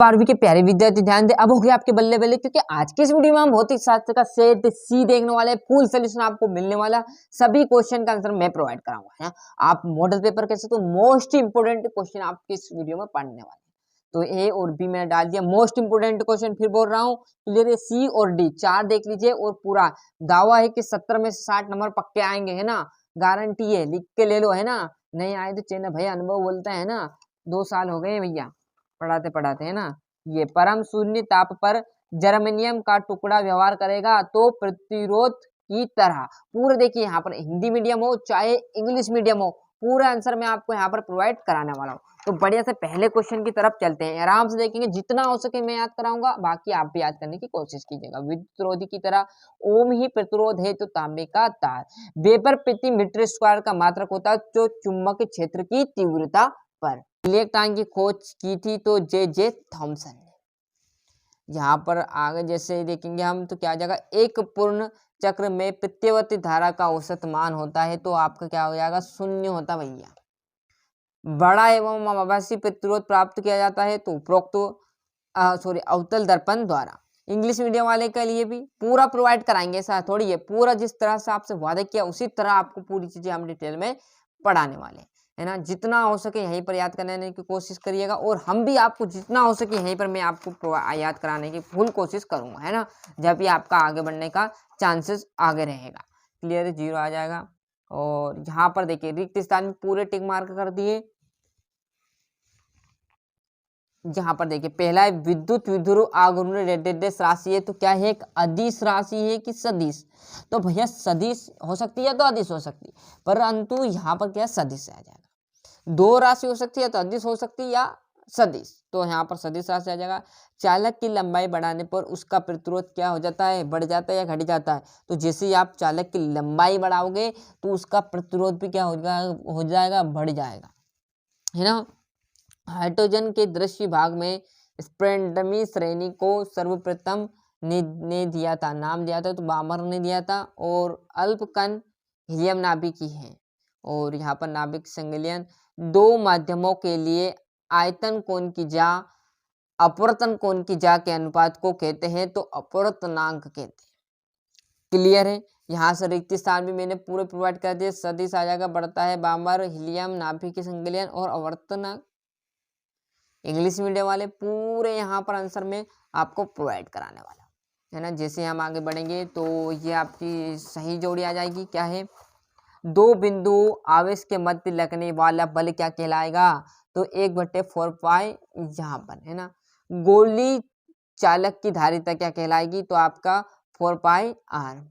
12वीं के प्यारे विद्यार्थी ध्यान दे, अब हो गया आपके बल्ले बल्ले, क्योंकि आज के इस वीडियो में हम भौतिक शास्त्र का सेट सी देखने वाले, फुल सोल्यूशन आपको मिलने वाला, सभी क्वेश्चन का आंसर मैं प्रोवाइड कराऊंगा है। आप मॉडल पेपर कैसे, तो मोस्ट इंपोर्टेंट क्वेश्चन आपके इस वीडियो में पढ़ने वाले। तो ए और बी मैंने डाल दिया मोस्ट इंपोर्टेंट क्वेश्चन, फिर बोल रहा हूँ क्लियर है। सी और डी चार देख लीजिए, और पूरा दावा है कि 70 में से 60 नंबर पक्के आएंगे, है ना, गारंटी है, लिख के ले लो, है ना। नहीं आए तो चेना भैया अनुभव बोलता है ना, 2 साल हो गए भैया पढ़ाते पढ़ाते, है ना। ये परम शून्य ताप पर जर्मेनियम का टुकड़ा व्यवहार करेगा तो प्रतिरोध की तरह, पूरे देखिए यहाँ पर हिंदी मीडियम हो चाहे इंग्लिश मीडियम हो, पूरा आंसर मैं आपको यहाँ पर प्रोवाइड कराने वाला हूँ। तो बढ़िया से पहले क्वेश्चन की तरफ चलते हैं, आराम से देखेंगे, जितना हो सके मैं याद कराऊंगा, बाकी आप भी याद करने की कोशिश कीजिएगा। विद्युतरोधी की तरह ओम ही प्रतिरोध है तो तांबे का तार, वेबर प्रति मीटर स्क्वायर का मात्रक होता है जो चुंबक क्षेत्र की तीव्रता पर। इलेक्ट्रॉन की खोज की थी तो जे थॉमसन ने। यहाँ पर आगे जैसे देखेंगे हम तो क्या आ जाएगा, एक पूर्ण चक्र में प्रत्यवर्ती धारा का औसत मान होता है तो आपका क्या हो जाएगा, शून्य होता भैया। बड़ा एवं आभासी प्रतिरोध प्राप्त किया जाता है तो उपरोक्त अवतल दर्पण द्वारा। इंग्लिश मीडियम वाले के लिए भी पूरा प्रोवाइड कराएंगे, ऐसा थोड़ी है, पूरा जिस तरह से आपसे वादा किया उसी तरह आपको पूरी चीजें हम डिटेल में पढ़ाने वाले, है ना। जितना हो सके यहीं पर याद करने की कोशिश करिएगा, और हम भी आपको जितना हो सके यहीं पर मैं आपको याद कराने की फुल कोशिश करूंगा, है ना। जब भी आपका आगे बढ़ने का चांसेस आगे रहेगा। क्लियर, 0 आ जाएगा। और यहाँ पर देखिए रिक्त स्थान में पूरे टिक मार्क कर दिए। जहां पर देखिए पहला है विद्युत विध्रुव आघूर्ण रेडियस राशि है तो क्या है, एक अदिश राशि है कि सदिश, तो भैया सदिश हो सकती है तो अदिश हो सकती है, परंतु यहाँ पर क्या सदिश आ जाएगा। दो राशि हो सकती है तो अदिश हो सकती है या सदिश, तो यहाँ पर सदिश राशि आ जाएगा। चालक की लंबाई बढ़ाने पर उसका प्रतिरोध क्या हो जाता है, बढ़ जाता है या घट जाता है, तो जैसे ही आप चालक की लंबाई बढ़ाओगे तो उसका प्रतिरोध भी क्या हो जाएगा, बढ़ जाएगा, है ना। हाइड्रोजन के दृश्य भाग में स्प्रेंडमी श्रेणी को सर्वप्रथम ने दिया था, नाम दिया था तो बामर ने दिया था, और अल्पकण हीलियम नाभिकी है। और यहाँ पर नाभिक संलयन दो माध्यमों के लिए आयतन कोण की जा अपवर्तन कोण की जा के अनुपात को कहते हैं तो अपवर्तनांक कहते हैं। क्लियर है। यहाँ से रिक्त स्थान भी मैंने पूरे प्रोवाइड कर दिए, सदिश आ जाएगा, बढ़ता है बामर, हीलियम नाभिक संलयन और अपवर्तनांक। इंग्लिश मीडियम वाले पूरे यहाँ पर आंसर में आपको प्रोवाइड कराने वाला, है ना। जैसे हम आगे बढ़ेंगे तो ये आपकी सही जोड़ी आ जाएगी। क्या है, दो बिंदु आवेश के मध्य लगने वाला बल क्या कहलाएगा, तो 1/4 पाई यहाँ पर, है ना। गोली चालक की धारिता क्या कहलाएगी, तो आपका 4 पाई आर।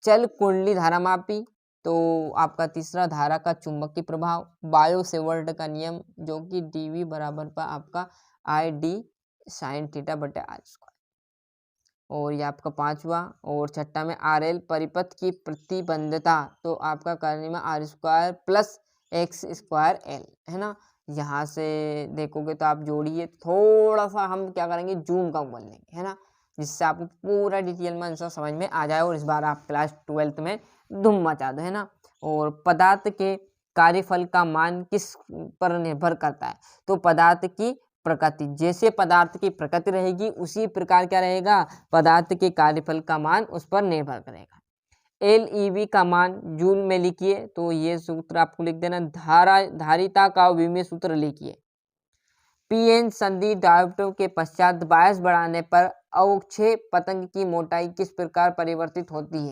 चल कुंडली धारामापी तो आपका तीसरा धारा का चुंबकीय प्रभाव। बायो सेवर्ट का नियम जो कि डीवी बराबर पर आपका आई डी साइन थीटा बटे आर स्क्वायर। और ये आपका पांचवा और छठा में आर एल परिपथ की प्रतिबंधता तो आपका करने में R square plus X square L, है ना। यहाँ से देखोगे तो आप जोड़िए, थोड़ा सा हम क्या करेंगे, जूम कम कर लेंगे, है ना, जिससे आपको पूरा डिटेल में आंसर समझ में आ जाए और इस बार आप क्लास 12th में धूम मचा दो, है ना। और पदार्थ के कार्यफल का मान किस पर निर्भर करता है, तो पदार्थ की प्रकृति, जैसे पदार्थ की प्रकृति रहेगी उसी प्रकार क्या रहेगा, पदार्थ के कार्यफल का मान उस पर निर्भर करेगा। LeV का मान जूल में लिखिए, तो ये सूत्र आपको लिख देना। धारिता का विमीय सूत्र लिखिए। PN संधि डायोड के पश्चात बायस बढ़ाने पर अवक्षय पतंग की मोटाई किस प्रकार परिवर्तित होती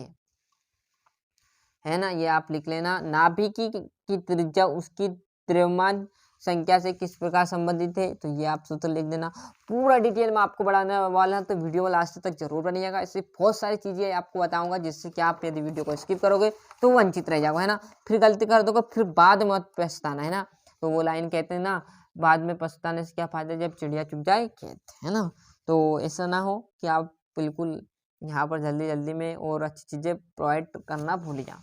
है ना, ये आप लिख लेना। नाभिकी की त्रिज्या उसकी द्रव्यमान संख्या से किस प्रकार संबंधित है, तो ये आप सूत्र लिख देना। पूरा डिटेल में आपको बढ़ाने वाला है तो वीडियो में लास्ट तक जरूर बनिएगा, इससे बहुत सारी चीजें आपको बताऊंगा जिससे कि आप यदि वीडियो को स्किप करोगे तो वंचित रह जाओगे, है ना। फिर गलती कर दोगे फिर बाद में मत पछताना, है ना। तो वो लाइन कहते हैं ना, बाद में पछताने से क्या फायदा जब चिड़िया चुग जाए खेत, है ना। तो ऐसा ना हो कि आप बिल्कुल यहाँ पर जल्दी जल्दी में और अच्छी चीजें प्रोवाइड करना भूल जाओ।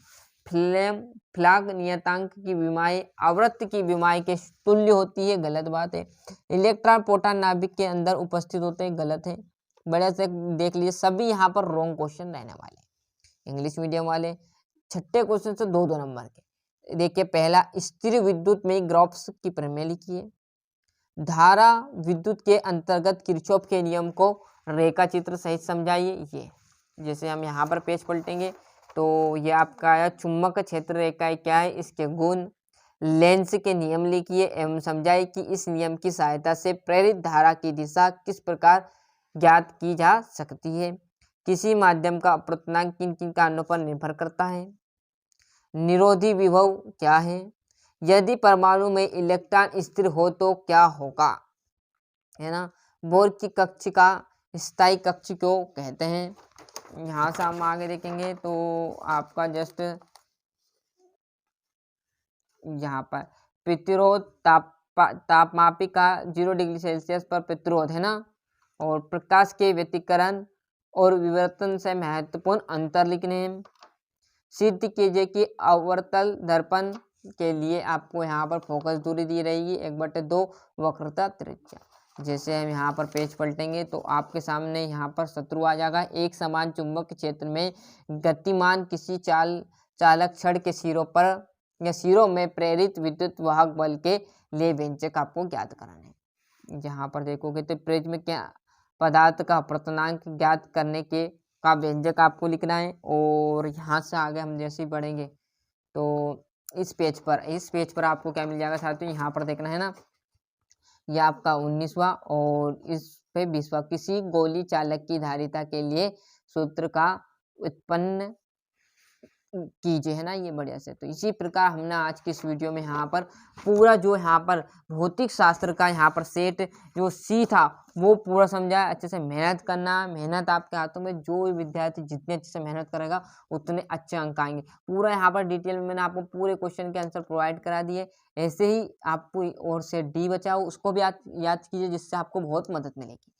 फ्लैग नियतांक की विमाएं आवृत्ति की विमाएं के तुल्य होती है, गलत बात है। इलेक्ट्रॉन प्रोटॉन नाभिक के अंदर उपस्थित होते हैं, गलत है। बड़े से देख लीजिए, सभी यहाँ पर रॉन्ग क्वेश्चन रहने वाले इंग्लिश मीडियम वाले। छठे क्वेश्चन से 2-2 नंबर के देखिए। पहला, स्थिर विद्युत में ग्राफ्स की प्रमेय लिखिए। धारा विद्युत के अंतर्गत किरचॉफ के नियम को रेखा चित्र सहित समझाइए। ये जैसे हम यहाँ पर पेज पलटेंगे तो ये आपका आया चुंबक क्षेत्र रेखा क्या है, इसके गुण, लेंस के नियम लिखिए एवं समझाइए कि इस नियम की सहायता से प्रेरित धारा की दिशा किस प्रकार ज्ञात की जा सकती है। किसी माध्यम का अपवर्तनांक किन किन कारणों पर निर्भर करता है। निरोधी विभव क्या है। यदि परमाणु में इलेक्ट्रॉन स्थिर हो तो क्या होगा, है ना। बोर की कक्षिका स्थायी कक्ष को कहते हैं। यहाँ से हम आगे देखेंगे तो आपका जस्ट यहाँ पर प्रतिरोध तापमापी का 0 डिग्री सेल्सियस पर प्रतिरोध, है ना। और प्रकाश के व्यतिकरण और विवर्तन से महत्वपूर्ण अंतर लिखने हैं। सिद्ध कीजिए कि आवर्तल दर्पण के लिए आपको यहाँ पर फोकस दूरी दी रहेगी 1/2 वक्रता त्रिज्या। जैसे हम यहाँ पर पेज पलटेंगे तो आपके सामने यहाँ पर शत्रु आ जाएगा। एक समान चुंबक क्षेत्र में गतिमान किसी चालक छड़ के सिरों पर या सिरों में प्रेरित विद्युत वाहक बल के लिए व्यंजक आपको ज्ञात कराना है। यहाँ पर देखोगे तो पेज में क्या पदार्थ का अपवर्तनांक ज्ञात करने के का व्यंजक आपको लिखना है। और यहाँ से आगे हम जैसे ही बढ़ेंगे तो इस पेज पर आपको क्या मिल जाएगा साथियों, यहाँ पर देखना है ना, यह आपका 19वां और इस पे 20वां। किसी गोली चालक की धारिता के लिए सूत्र का उत्पन्न कीजिए, है ना, ये बढ़िया से। तो इसी प्रकार हमने आज की इस वीडियो में यहाँ पर पूरा जो यहाँ पर भौतिक शास्त्र का यहाँ पर सेट जो सी था वो पूरा समझाया। अच्छे से मेहनत करना, मेहनत आपके हाथों में, जो विद्यार्थी जितने अच्छे से मेहनत करेगा उतने अच्छे अंक आएंगे। पूरा यहाँ पर डिटेल में मैंने आपको पूरे क्वेश्चन के आंसर प्रोवाइड करा दिए। ऐसे ही आपको और से डी बचाओ उसको भी याद कीजिए, जिससे आपको बहुत मदद मिलेगी।